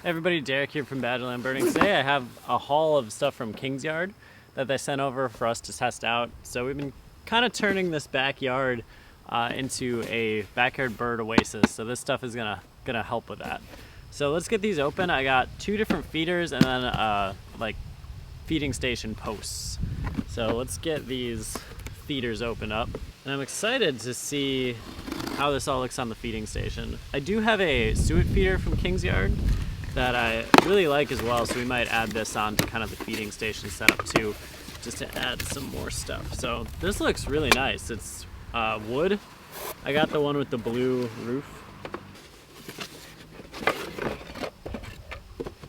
Everybody, Derek here from Badgerland Birding. Today I have a haul of stuff from KingsYard that they sent over for us to test out. So we've been kind of turning this backyard into a backyard bird oasis. So this stuff is gonna help with that. So let's get these open. I got 2 different feeders and then like feeding station posts. So let's get these feeders opened up. And I'm excited to see how this all looks on the feeding station. I do have a suet feeder from KingsYard that I really like as well, so we might add this on to kind of the feeding station setup too, just to add some more stuff. So this looks really nice. It's wood. I got the one with the blue roof.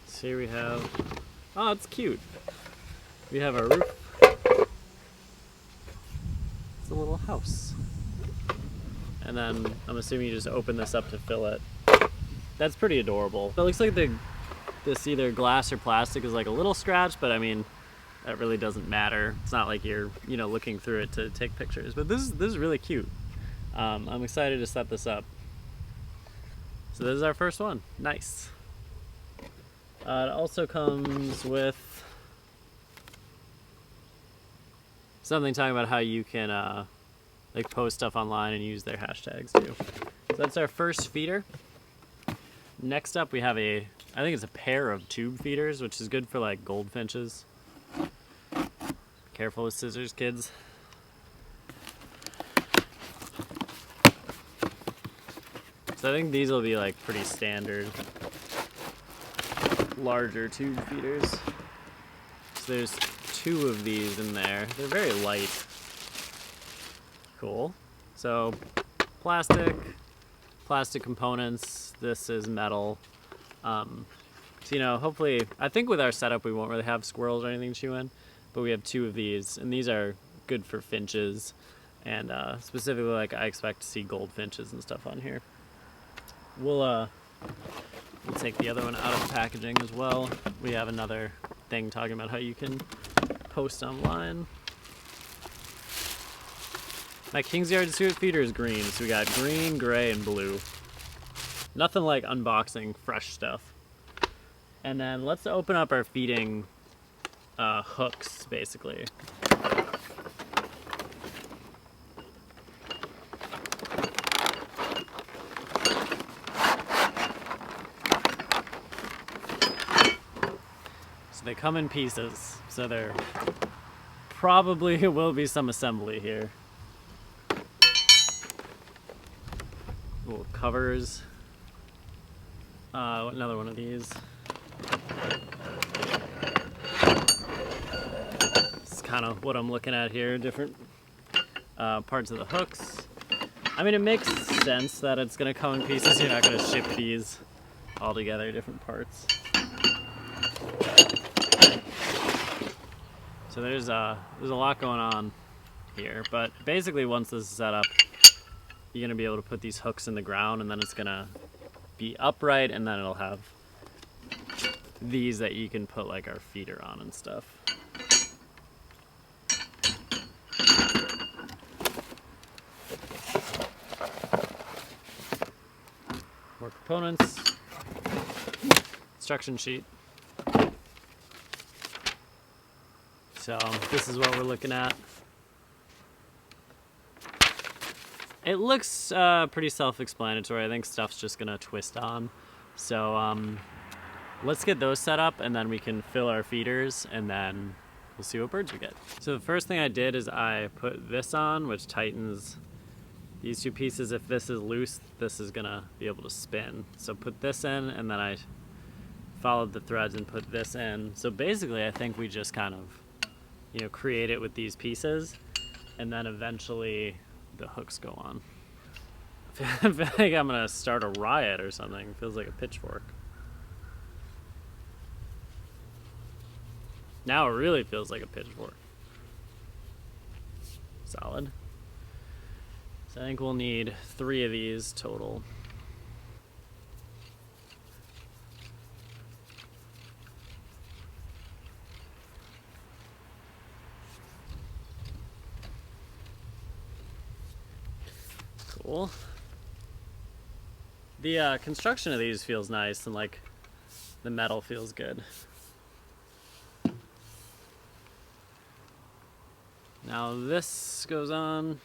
So here we have, oh, it's cute. We have our roof. It's a little house. And then I'm assuming you just open this up to fill it. That's pretty adorable. It looks like this either glass or plastic is like a little scratched, but I mean, that really doesn't matter. It's not like you're, looking through it to take pictures. But this is really cute. I'm excited to set this up. So this is our first one. Nice. It also comes with something talking about how you can like post stuff online and use their hashtags too. So that's our first feeder. Next up we have I think it's a pair of tube feeders, which is good for like goldfinches. Careful with scissors, kids. So I think these will be like pretty standard, larger tube feeders. So there's 2 of these in there. They're very light. Cool. So plastic components. This is metal. So hopefully, I think with our setup we won't really have squirrels or anything to chew in, but we have 2 of these, and these are good for finches, and specifically, like, I expect to see goldfinches and stuff on here. We'll take the other one out of the packaging as well. We have another thing talking about how you can post online. My KingsYard suet feeder is green, so we got green, gray, and blue. Nothing like unboxing fresh stuff. And then let's open up our feeding hooks, basically. So they come in pieces, so there probably will be some assembly here. Little covers. Another one of these. This is kind of what I'm looking at here. Different parts of the hooks. I mean, it makes sense that it's going to come in pieces. You're not going to ship these all together, different parts. So there's a lot going on here, but basically once this is set up, you're gonna be able to put these hooks in the ground, and then it's gonna be upright, and then it'll have these that you can put like our feeder on and stuff. More components, instruction sheet. So this is what we're looking at. It looks pretty self-explanatory. I think stuff's just gonna twist on. So let's get those set up, and then we can fill our feeders, and then we'll see what birds we get. So the first thing I did is I put this on, which tightens these 2 pieces. If this is loose, this is gonna be able to spin. So put this in, and then I followed the threads and put this in. So basically, I think we just kind of, create it with these pieces, and then eventually the hooks go on. I feel like I'm gonna start a riot or something. It feels like a pitchfork. Now it really feels like a pitchfork. Solid. So I think we'll need 3 of these total. Cool. The construction of these feels nice, and like the metal feels good. Now this goes on.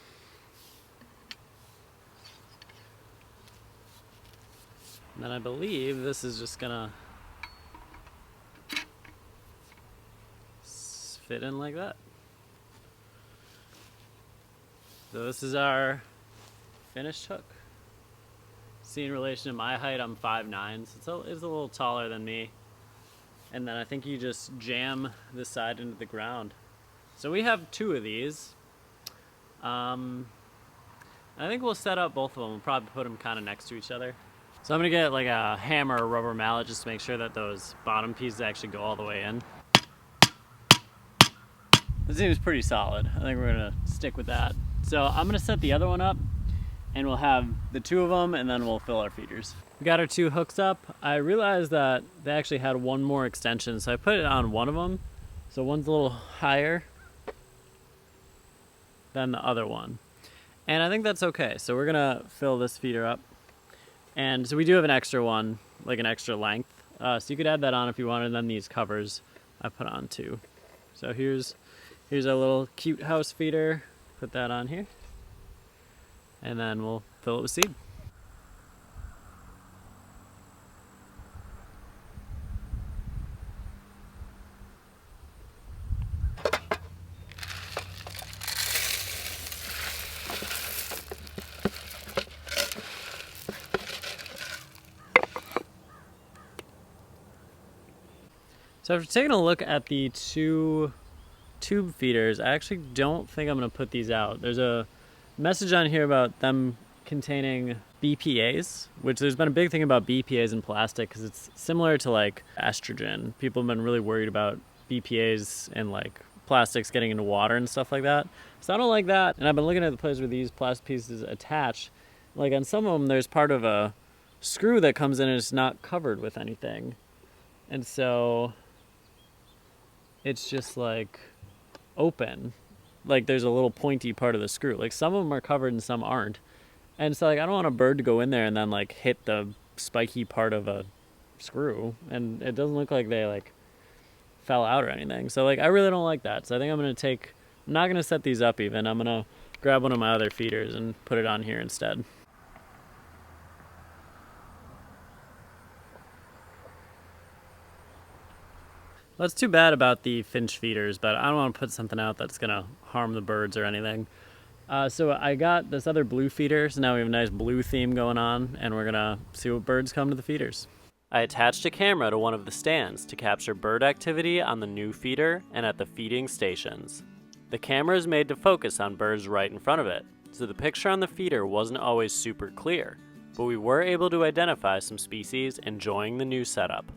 And then I believe this is just gonna fit in like that. So this is our finished hook. See, in relation to my height, I'm 5'9", so it's a little taller than me. And then I think you just jam this side into the ground. So we have 2 of these. I think we'll set up both of them. We'll probably put them kind of next to each other. So I'm gonna get like a hammer or rubber mallet just to make sure that those bottom pieces actually go all the way in. This seems pretty solid. I think we're gonna stick with that. So I'm gonna set the other one up and we'll have the 2 of them and then we'll fill our feeders. We got our 2 hooks up. I realized that they actually had one more extension, so I put it on one of them. So one's a little higher than the other one. And I think that's okay. So we're gonna fill this feeder up. And so we do have an extra one, like an extra length. So you could add that on if you wanted, and then these covers I put on too. So here's our little cute house feeder. Put that on here. And then we'll fill it with seed. So after taking a look at the 2 tube feeders, I actually don't think I'm going to put these out. There's a message on here about them containing BPAs, which there's been a big thing about BPAs in plastic because it's similar to like estrogen. People have been really worried about BPAs and like plastics getting into water and stuff like that. So I don't like that. And I've been looking at the place where these plastic pieces attach. Like on some of them, there's part of a screw that comes in and it's not covered with anything. And so it's just like open. Like there's a little pointy part of the screw. Like some of them are covered and some aren't. And so like I don't want a bird to go in there and then like hit the spiky part of a screw. And it doesn't look like they like fell out or anything. So like I really don't like that. So I think I'm not gonna set these up even. I'm gonna grab one of my other feeders and put it on here instead. Well, that's too bad about the finch feeders, but I don't want to put something out that's going to harm the birds or anything. So I got this other blue feeder, so now we have a nice blue theme going on, and we're going to see what birds come to the feeders. I attached a camera to one of the stands to capture bird activity on the new feeder and at the feeding stations. The camera is made to focus on birds right in front of it, so the picture on the feeder wasn't always super clear, but we were able to identify some species enjoying the new setup.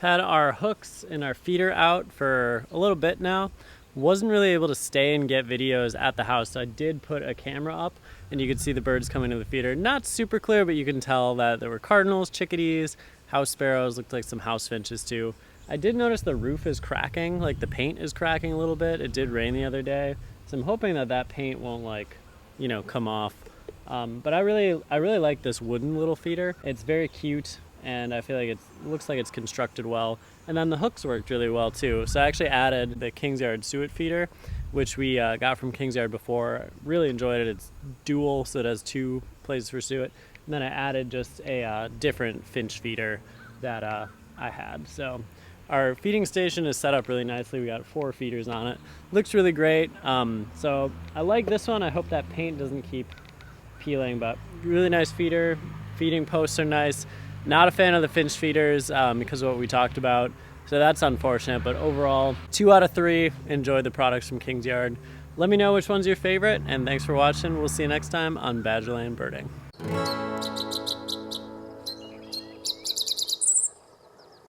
Had our hooks and our feeder out for a little bit now. Wasn't really able to stay and get videos at the house, so I did put a camera up and you could see the birds coming to the feeder. Not super clear, but you can tell that there were cardinals, chickadees, house sparrows, looked like some house finches too. I did notice the roof is cracking, like the paint is cracking a little bit. It did rain the other day, so I'm hoping that that paint won't like, you know, come off. But I really like this wooden little feeder. It's very cute. And I feel like it looks like it's constructed well. And then the hooks worked really well too. So I actually added the KingsYard suet feeder, which we got from KingsYard before. Really enjoyed it. It's dual, so it has 2 places for suet. And then I added just a different finch feeder that I had. So our feeding station is set up really nicely. We got 4 feeders on it. Looks really great. So I like this one. I hope that paint doesn't keep peeling, but really nice feeder. Feeding posts are nice. Not a fan of the finch feeders because of what we talked about, so that's unfortunate, but overall 2 out of 3 enjoyed the products from KingsYard. Let me know which one's your favorite, and thanks for watching. We'll see you next time on Badgerland Birding.